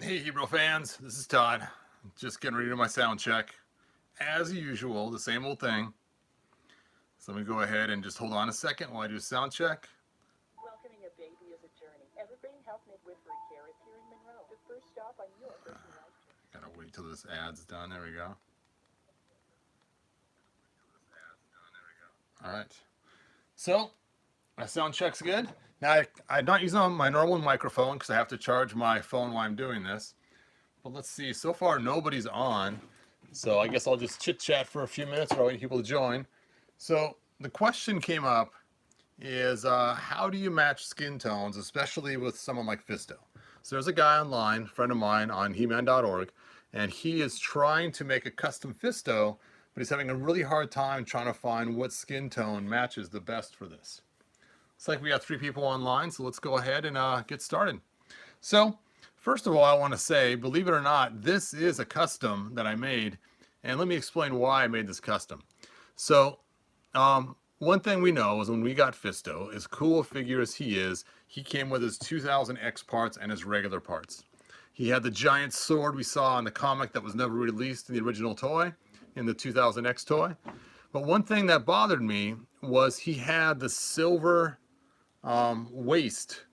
Hey Hebrew fans, this is Todd. Just getting ready to do my sound check. As usual, the same old thing. So let me go ahead and just hold on a second while I do a sound check. Welcoming a baby is a journey. Evergreen Health Midwifery Care is here in Monroe. The first stop on your personal life journey. Gotta wait till this ad's done. There we go. Alright. So, my sound check's good. Now, I'm not using my normal microphone because I have to charge my phone while I'm doing this. But let's see. So far, nobody's on. So I guess I'll just chit-chat for a few minutes while I wait for people to join. So the question came up is how do you match skin tones, especially with someone like Fisto? So there's a guy online, a friend of mine on heman.org, and he is trying to make a custom Fisto, but he's having a really hard time trying to find what skin tone matches the best for this. Looks like we got 3 people online, so let's go ahead and get started. So first of all, I want to say, believe it or not, this is a custom that I made, and let me explain why I made this custom. So one thing we know is when we got Fisto, as cool a figure as he is, he came with his 2000X parts and his regular parts. He had the giant sword we saw in the comic that was never released in the original toy, in the 2000X toy. But one thing that bothered me was he had the silver waist.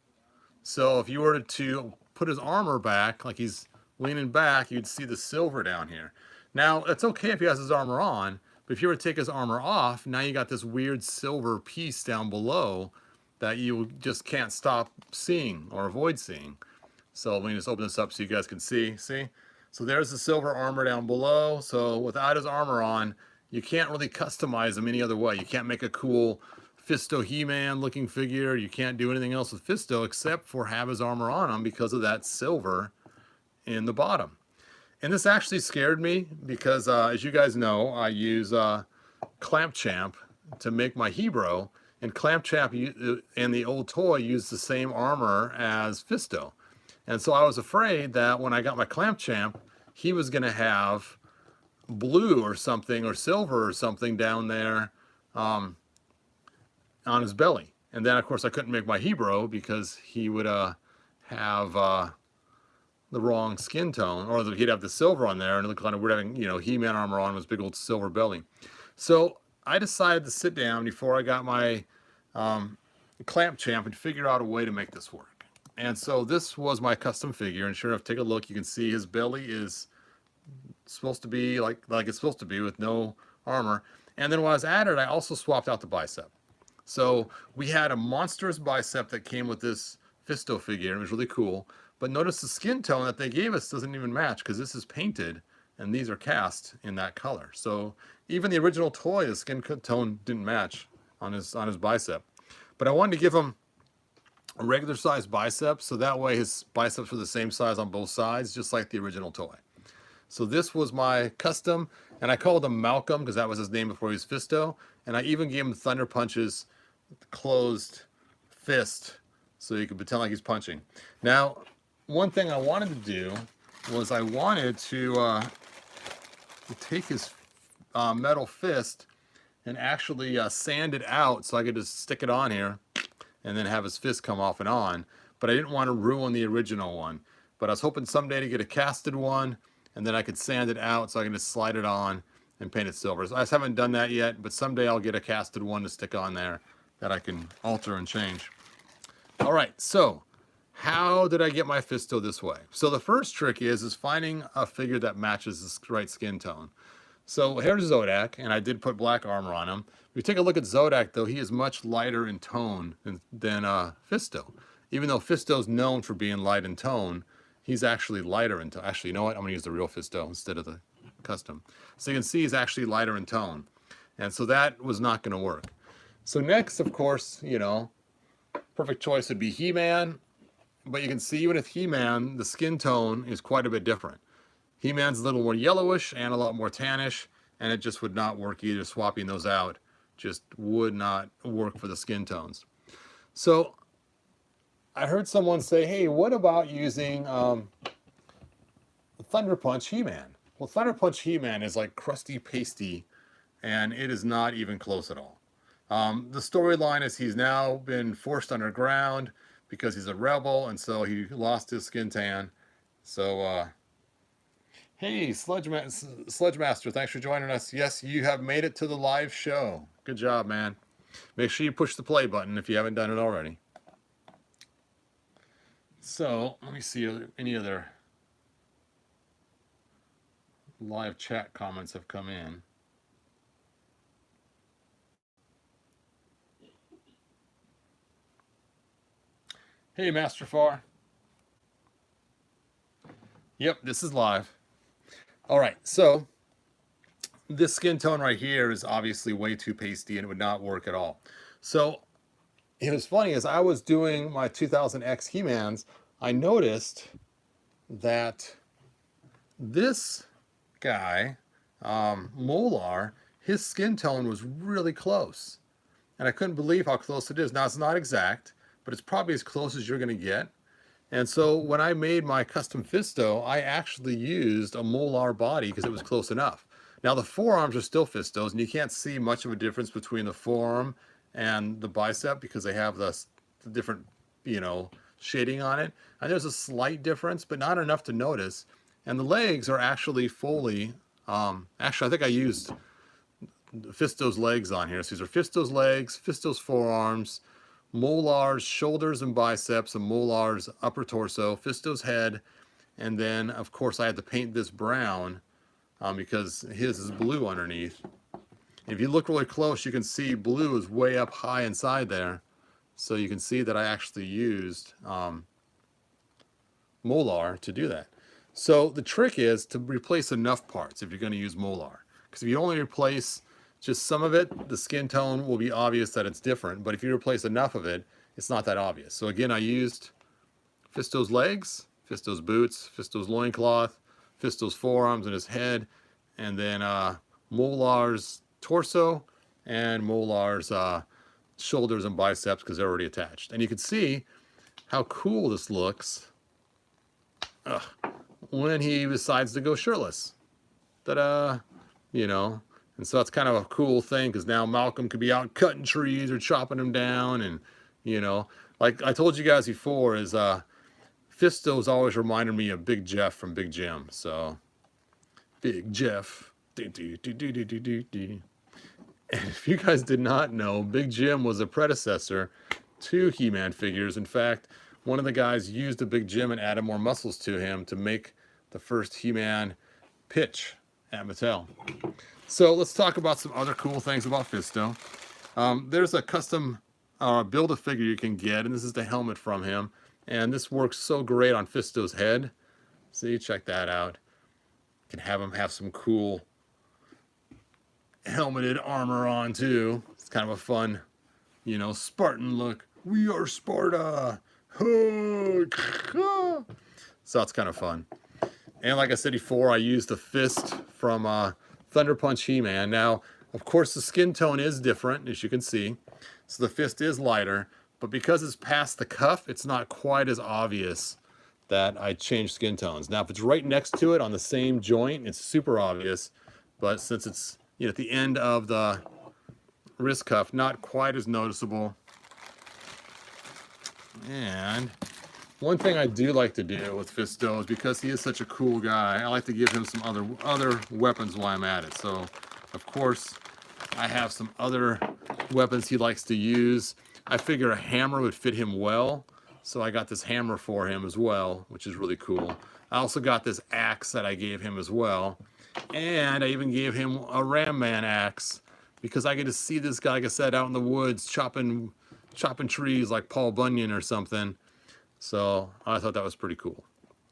So if you were to put his armor back, like he's leaning back, you'd see the silver down here. Now, it's okay if he has his armor on, but if you were to take his armor off, now you got this weird silver piece down below that you just can't stop seeing or avoid seeing. So let me just open this up so you guys can see. See? So there's the silver armor down below. So without his armor on, you can't really customize him any other way. You can't make a cool Fisto He-Man looking figure. You can't do anything else with Fisto except for have his armor on him because of that silver in the bottom. And this actually scared me because as you guys know, I use Clamp Champ to make my Hebrew, and Clamp Champ and the old toy used the same armor as Fisto. And so I was afraid that when I got my Clamp Champ, he was going to have blue or something or silver or something down there on his belly. And then of course I couldn't make my Hebrew because he would have the wrong skin tone, or he'd have the silver on there and it looked kind of weird having, you know, He-Man armor on with his big old silver belly. So I decided to sit down before I got my Clamp Champ and figure out a way to make this work. And so this was my custom figure, and sure enough, take a look, you can see his belly is supposed to be like it's supposed to be with no armor. And then when I was at it, I also swapped out the bicep. So we had a monstrous bicep that came with this Fisto figure. It was really cool. But notice the skin tone that they gave us doesn't even match because this is painted and these are cast in that color. So even the original toy, the skin tone didn't match on his bicep. But I wanted to give him a regular size bicep so that way his biceps were the same size on both sides, just like the original toy. So this was my custom, and I called him Malcolm because that was his name before he was Fisto. And I even gave him Thunder Punch's closed fist so you could pretend like he's punching. Now, one thing I wanted to do was I wanted to take his metal fist and actually sand it out so I could just stick it on here and then have his fist come off and on. But I didn't want to ruin the original one. But I was hoping someday to get a casted one, and then I could sand it out so I can just slide it on and paint it silver. So I just haven't done that yet, but someday I'll get a casted one to stick on there that I can alter and change. All right, so how did I get my Fisto this way? So the first trick is finding a figure that matches the right skin tone. So here's Zodak, and I did put black armor on him. If you take a look at Zodak, though, he is much lighter in tone than Fisto. Even though Fisto's known for being light in tone, he's actually lighter in tone. Actually, you know what? I'm going to use the real Fisto instead of the custom. So you can see he's actually lighter in tone. And so that was not going to work. So next, of course, you know, perfect choice would be He-Man. But you can see even with He-Man, the skin tone is quite a bit different. He-Man's a little more yellowish and a lot more tannish, and it just would not work either. Swapping those out just would not work for the skin tones. So I heard someone say, hey, what about using Thunder Punch He-Man? Well, Thunder Punch He-Man is like crusty pasty, and it is not even close at all. The storyline is he's now been forced underground because he's a rebel, and so he lost his skin tan, So, hey, Sledgemaster, thanks for joining us. Yes, you have made it to the live show. Good job, man. Make sure you push the play button if you haven't done it already. So, let me see if any other live chat comments have come in. Hey, Master Far. Yep, this is live. All right, so this skin tone right here is obviously way too pasty and it would not work at all. So it was funny, as I was doing my 2000X He-Mans, I noticed that this guy, Molar, his skin tone was really close. And I couldn't believe how close it is. Now, it's not exact, but it's probably as close as you're going to get. And so when I made my custom Fisto, I actually used a Molar body because it was close enough. Now, the forearms are still Fistos, and you can't see much of a difference between the forearm and the bicep because they have the different, shading on it. And there's a slight difference, but not enough to notice. And the legs are actually fully, actually, I think I used Fisto's legs on here. So these are Fisto's legs, Fisto's forearms, Molar's shoulders and biceps, and Molar's upper torso, Fisto's head, and then, of course, I had to paint this brown because his is blue underneath. If you look really close, you can see blue is way up high inside there. So you can see that I actually used Molar to do that. So the trick is to replace enough parts if you're going to use Molar. Because if you only replace just some of it, the skin tone will be obvious that it's different. But if you replace enough of it, it's not that obvious. So again, I used Fisto's legs, Fisto's boots, Fisto's loincloth, Fisto's forearms and his head, and then Molar's torso and Molar's shoulders and biceps because they're already attached. And you can see how cool this looks when he decides to go shirtless. Ta-da! And so that's kind of a cool thing because now Malcolm could be out cutting trees or chopping them down. And, like I told you guys before, is Fisto's always reminded me of Big Jeff from Big Jim. So, Big Jeff. And if you guys did not know, Big Jim was a predecessor to He-Man figures. In fact, one of the guys used a Big Jim and added more muscles to him to make the first He-Man pitch at Mattel. So let's talk about some other cool things about Fisto. There's a custom Build-A-Figure you can get, and this is the helmet from him. And this works so great on Fisto's head. See, check that out. You can have him have some cool helmeted armor on too. It's kind of a fun, Spartan look. We are Sparta. So that's kind of fun. And like I said before, I used the fist from Thunder Punch He-Man. Now, of course, the skin tone is different, as you can see. So the fist is lighter, but because it's past the cuff, it's not quite as obvious that I changed skin tones. Now, if it's right next to it on the same joint, it's super obvious. But since it's at the end of the wrist cuff, not quite as noticeable. And one thing I do like to do with Fisto is because he is such a cool guy, I like to give him some other weapons while I'm at it. So, of course, I have some other weapons he likes to use. I figure a hammer would fit him well, so I got this hammer for him as well, which is really cool. I also got this axe that I gave him as well, and I even gave him a Ram Man axe because I get to see this guy, like I said, out in the woods chopping trees like Paul Bunyan or something. So I thought that was pretty cool.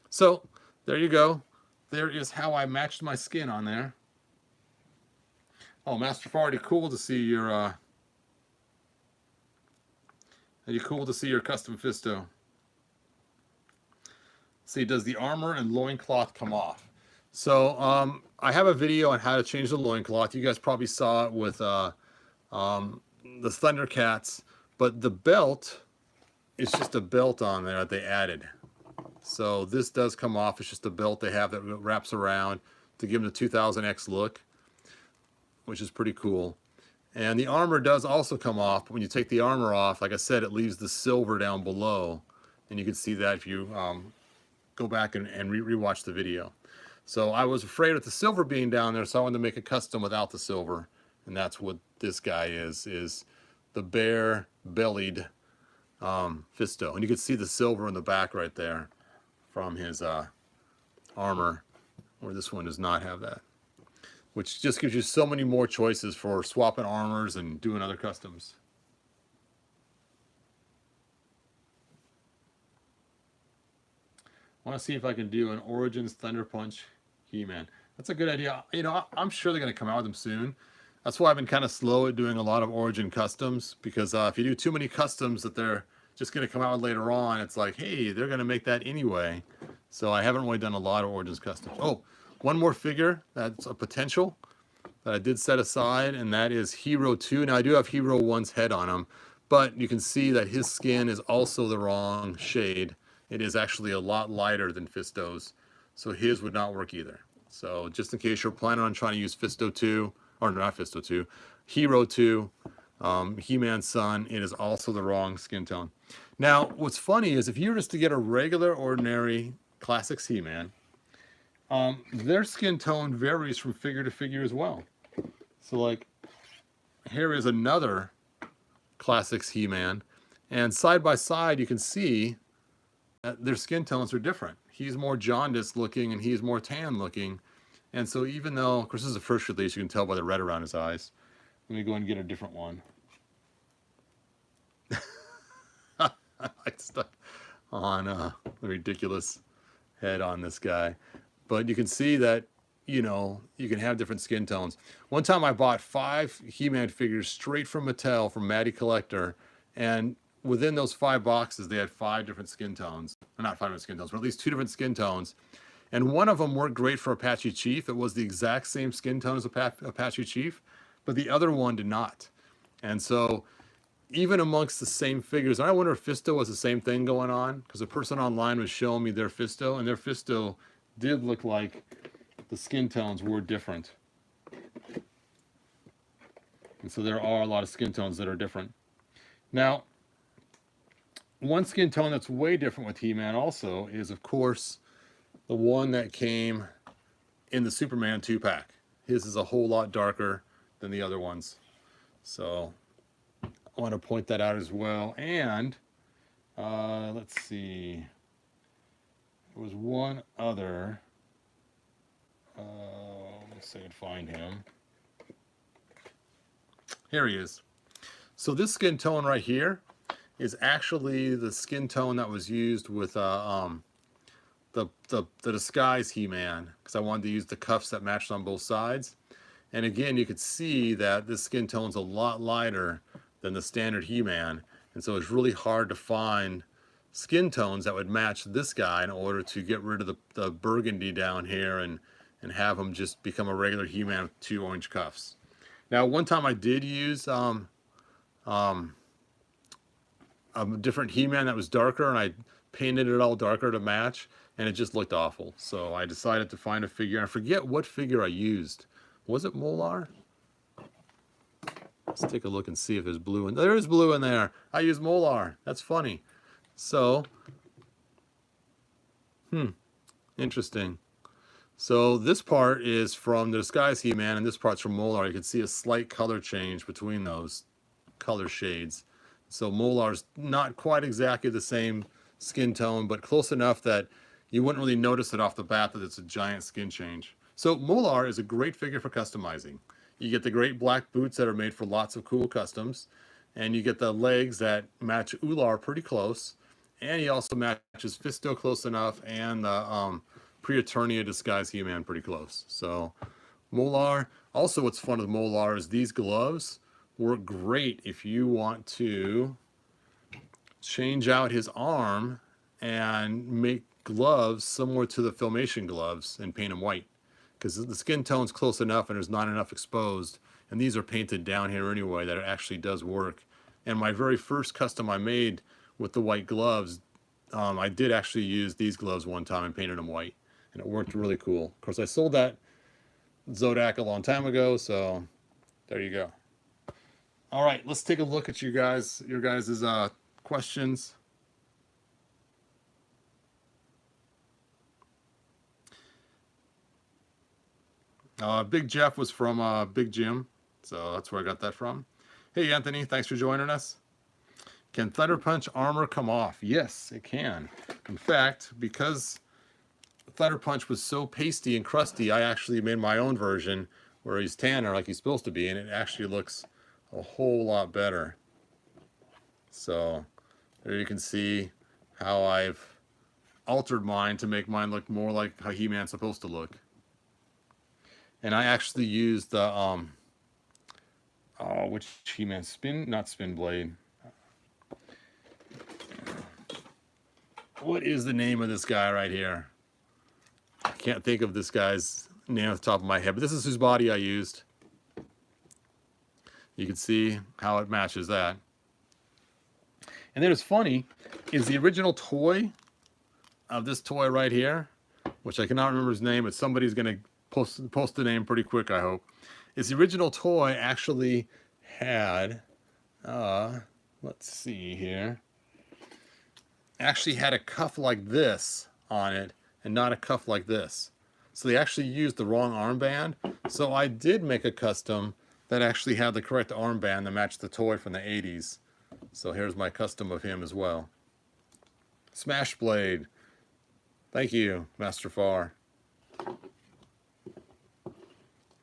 So there you go. There is how I matched my skin on there. Oh, Master Farty, cool to see your custom Fisto. See, does the armor and loincloth come off? So I have a video on how to change the loincloth. You guys probably saw it with the Thundercats, but the belt is just a belt on there that they added. So this does come off. It's just a belt they have that wraps around to give them the 2000X look, which is pretty cool. And the armor does also come off, but when you take the armor off, like I said, it leaves the silver down below. And you can see that if you go back and rewatch the video. So I was afraid with the silver being down there, so I wanted to make a custom without the silver. And that's what this guy is the bare-bellied Fisto. And you can see the silver in the back right there from his armor, where this one does not have that. Which just gives you so many more choices for swapping armors and doing other customs. I want to see if I can do an Origins Thunder Punch He-Man. That's a good idea. You know, I'm sure they're going to come out with them soon. That's why I've been kind of slow at doing a lot of Origin customs, because if you do too many customs that they're just going to come out later on, it's like, hey, they're going to make that anyway. So I haven't really done a lot of Origins customs. Oh, one more figure that's a potential that I did set aside, and that is Hero 2. Now, I do have Hero 1's head on him, but you can see that his skin is also the wrong shade. It is actually a lot lighter than Fisto's, so his would not work either. So just in case you're planning on trying to use Fisto 2, or not Fisto 2, Hero 2, He-Man's son, it is also the wrong skin tone. Now, what's funny is if you were just to get a regular, ordinary Classics He-Man, their skin tone varies from figure to figure as well. So like, here is another Classics He-Man, and side by side you can see that their skin tones are different. He's more jaundiced looking and he's more tan looking. And so even though, of course this is the first release, you can tell by the red around his eyes. Let me go and get a different one. I stuck on a ridiculous head on this guy. But you can see that, you know, you can have different skin tones. One time I bought 5 He-Man figures straight from Mattel, from Matty Collector, and within those 5 boxes, they had 5 different skin tones. Or not 5 different skin tones, but at least 2 different skin tones. And one of them worked great for Apache Chief. It was the exact same skin tone as Apache Chief, but the other one did not. And so even amongst the same figures, and I wonder if Fisto was the same thing going on, because a person online was showing me their Fisto, and their Fisto did look like the skin tones were different. And so there are a lot of skin tones that are different. Now, one skin tone that's way different with He-Man also is, of course, the one that came in the Superman 2-pack. His is a whole lot darker than the other ones. So I want to point that out as well. And let's see. There was one other. Let's see if I can find him. Here he is. So this skin tone right here is actually the skin tone that was used with the disguise He-Man, because I wanted to use the cuffs that matched on both sides. And again, you could see that this skin tone's a lot lighter than the standard He-Man, and so it's really hard to find skin tones that would match this guy in order to get rid of the burgundy down here and have him just become a regular He-Man with 2 orange cuffs. Now, one time I did use a different He-Man that was darker, and I painted it all darker to match, and it just looked awful. So I decided to find a figure. I forget what figure I used. Was it Molar? Let's take a look and see if there's blue in there. There is blue in there. I used Molar. That's funny. So, interesting. So this part is from the Disguise He-Man, and this part's from Molar. You can see a slight color change between those color shades. So Molar's not quite exactly the same skin tone, but close enough that you wouldn't really notice it off the bat that it's a giant skin change. So Molar is a great figure for customizing. You get the great black boots that are made for lots of cool customs, and you get the legs that match Ular pretty close, and he also matches Fisto close enough, and the Pre-Eternia Disguise He-Man pretty close. So Molar. Also, what's fun with Molar is these gloves work great if you want to change out his arm and make gloves similar to the Filmation gloves and paint them white, because the skin tone's close enough and there's not enough exposed, and these are painted down here anyway, that it actually does work. And my very first custom I made with the white gloves, I did actually use these gloves one time and painted them white, and it worked really cool. Of course, I sold that Zodak a long time ago, so there you go. All right, let's take a look at your guys' questions. Big Jeff was from Big Jim, so that's where I got that from. Hey, Anthony, thanks for joining us. Can Thunder Punch armor come off? Yes, it can. In fact, because Thunder Punch was so pasty and crusty, I actually made my own version where he's tanner like he's supposed to be, and it actually looks a whole lot better. So there you can see how I've altered mine to make mine look more like how He-Man's supposed to look. And I actually used the which He-Man not spin blade. What is the name of this guy right here? I can't think of this guy's name off the top of my head, but this is whose body I used. You can see how it matches that. And then what's funny is the original toy of this toy right here, which I cannot remember his name, but somebody's going to post the name pretty quick, I hope. Is the original toy actually had, let's see here, actually had a cuff like this on it and not a cuff like this. So they actually used the wrong armband. So I did make a custom that actually had the correct armband that matched the toy from the 80s. So here's my custom of him as well. Smash Blade. Thank you, Master Far.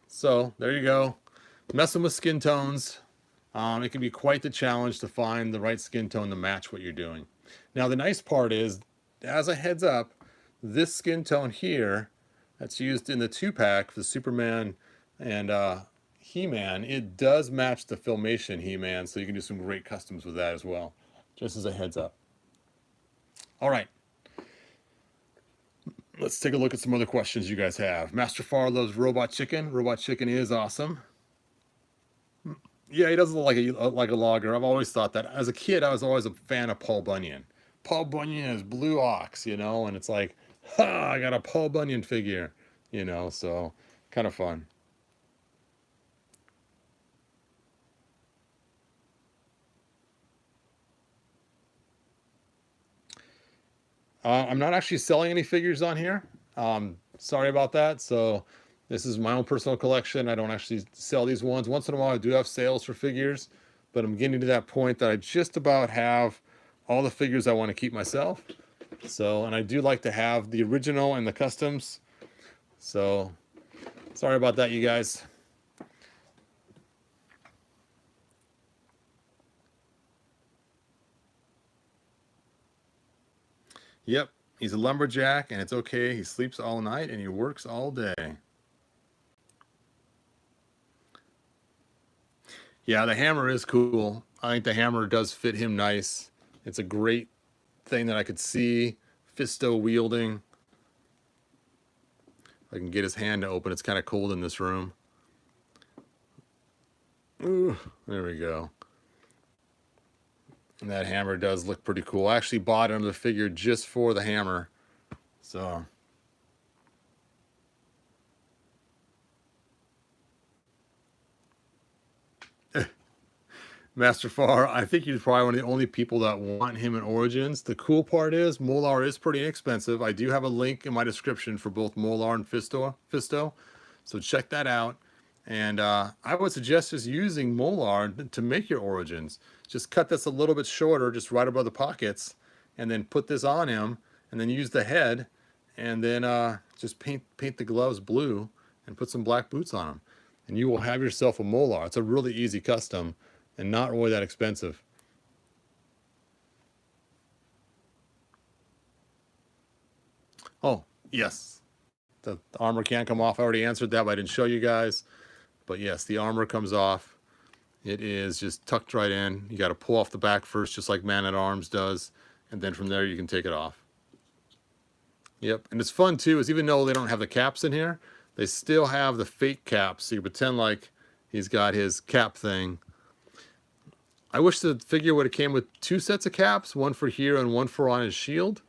So there you go. Messing with skin tones. It can be quite the challenge to find the right skin tone to match what you're doing. Now the nice part is, as a heads up, this skin tone here that's used in the 2-pack for Superman and He-Man, it does match the Filmation He-Man, so you can do some great customs with that as well, just as a heads up. All right. Let's take a look at some other questions you guys have. Master Far loves Robot Chicken. Robot Chicken is awesome. Yeah, he doesn't look like a logger. I've always thought that. As a kid, I was always a fan of Paul Bunyan. Paul Bunyan is Blue Ox, you know, and it's like, ha, I got a Paul Bunyan figure, you know, so kind of fun. I'm not actually selling any figures on here. Sorry about that. So this is my own personal collection. I don't actually sell these ones. Once in a while, I do have sales for figures, but I'm getting to that point that I just about have all the figures I want to keep myself. So, and I do like to have the original and the customs. So sorry about that, you guys. Yep, he's a lumberjack, and it's okay. He sleeps all night and he works all day. Yeah, the hammer is cool. I think the hammer does fit him nice. It's a great thing that I could see Fisto wielding. If I can get his hand to open. It's kind of cold in this room. Ooh, there we go. And that hammer does look pretty cool. I actually bought another figure just for the hammer. So Master Far, I think he's probably one of the only people that want him in Origins. The cool part is Molar is pretty inexpensive. I do have a link in my description for both Molar and Fisto. So check that out. And I would suggest just using Molar to make your Origins. Just cut this a little bit shorter, just right above the pockets, and then put this on him, and then use the head, and then just paint the gloves blue and put some black boots on them. And you will have yourself a Molar. It's a really easy custom and not really that expensive. Oh, yes. The armor can't come off. I already answered that, but I didn't show you guys. But yes, the armor comes off. It is just tucked right in. You got to pull off the back first, just like Man-at-Arms does. And then from there, you can take it off. Yep. And it's fun, too, is even though they don't have the caps in here, they still have the fake caps. So you pretend like he's got his cap thing. I wish the figure would have came with 2 sets of caps, one for here and one for on his shield.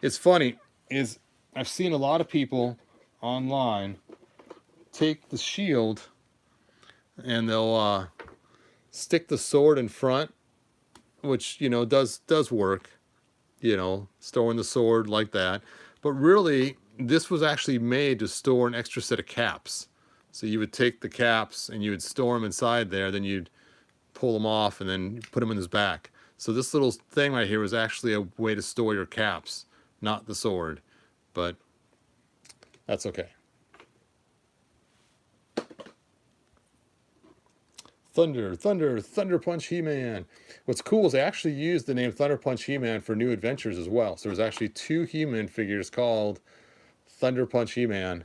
It's funny, is I've seen a lot of people online take the shield and they'll stick the sword in front, which, you know, does work, you know, storing the sword like that. But really, this was actually made to store an extra set of caps. So you would take the caps and you would store them inside there, then you'd pull them off and then put them in his back. So this little thing right here was actually a way to store your caps, not the sword, but that's okay. Thunder Punch He-Man. What's cool is they actually used the name Thunder Punch He-Man for New Adventures as well. So there's actually 2 He-Man figures called Thunder Punch He-Man.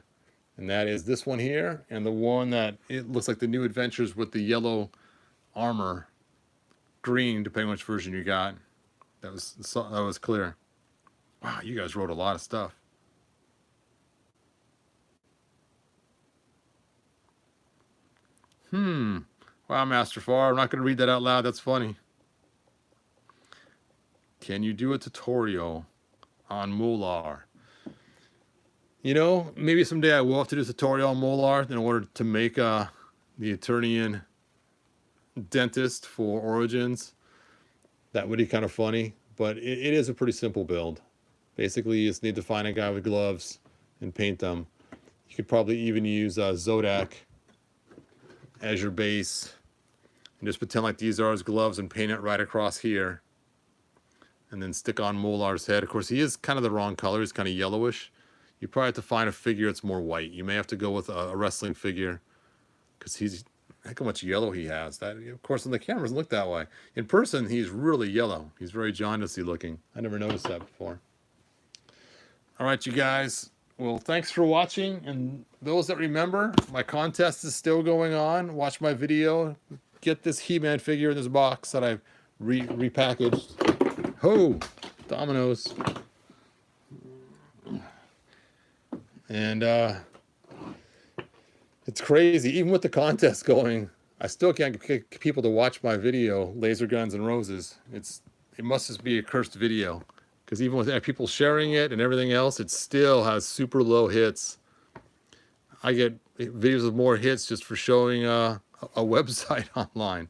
And that is this one here, and the one that it looks like the New Adventures with the yellow armor, green, depending on which version you got. That was clear. Wow, you guys wrote a lot of stuff. Wow, Master Far, I'm not going to read that out loud. That's funny. Can you do a tutorial on Molar? You know, maybe someday I will have to do a tutorial on Molar in order to make the Eternian dentist for Origins. That would be kind of funny, but it is a pretty simple build. Basically, you just need to find a guy with gloves and paint them. You could probably even use Zodak as your base and just pretend like these are his gloves and paint it right across here. And then stick on Molar's head. Of course, he is kind of the wrong color. He's kind of yellowish. You probably have to find a figure that's more white. You may have to go with a wrestling figure because he's, heck how much yellow he has. That, of course, on the camera doesn't look that way. In person, he's really yellow. He's very jaundicey looking. I never noticed that before. All right, you guys. Well, thanks for watching. And those that remember, my contest is still going on. Watch my video. Get this He-Man figure in this box that I've repackaged. Ho! Dominoes. And it's crazy. Even with the contest going, I still can't get people to watch my video, Laser Guns and Roses. It must just be a cursed video. Because even with people sharing it and everything else, it still has super low hits. I get videos with more hits just for showing a website online.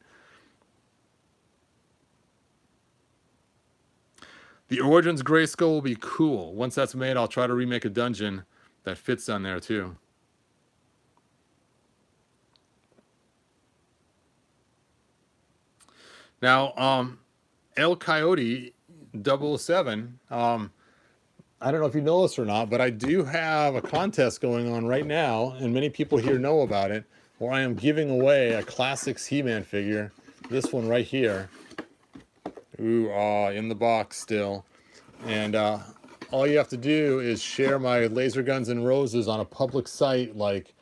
The Origins Grayskull will be cool. Once that's made, I'll try to remake a dungeon that fits on there too. Now, El Coyote 007, I don't know if you know this or not, but I do have a contest going on right now, and many people here know about it, where I am giving away a Classics He-Man figure. This one right here. Ooh, in the box still. And all you have to do is share my Laser Guns and Roses on a public site like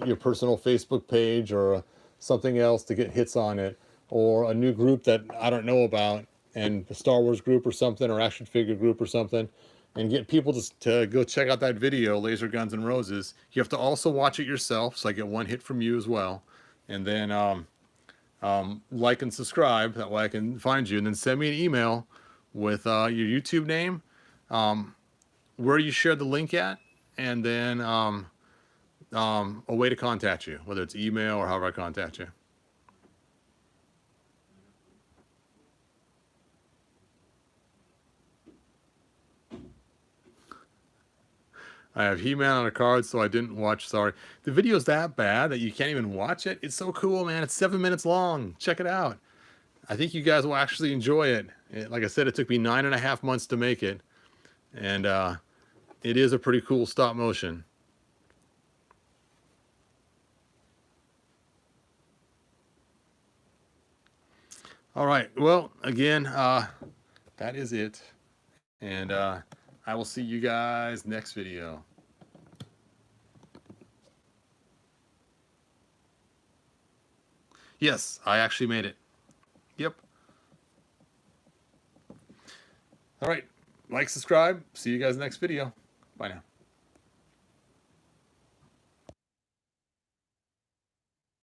your personal Facebook page or something else to get hits on it, or a new group that I don't know about, and a Star Wars group or something, or action figure group or something, and get people to go check out that video, Laser Guns and Roses. You have to also watch it yourself, so I get one hit from you as well. And then like and subscribe, that way I can find you, and then send me an email with your YouTube name, where you shared the link at, and then a way to contact you, whether it's email or however I contact you. I have He-Man on a card, so I didn't watch, sorry. The video's that bad that you can't even watch it. It's so cool, man. It's 7 minutes long. Check it out. I think you guys will actually enjoy it. Like I said, it took me 9.5 months to make it. And it is a pretty cool stop motion. All right. Well, again, that is it. And I will see you guys next video. Yes, I actually made it. Yep. All right. Like, subscribe. See you guys next video. Bye now.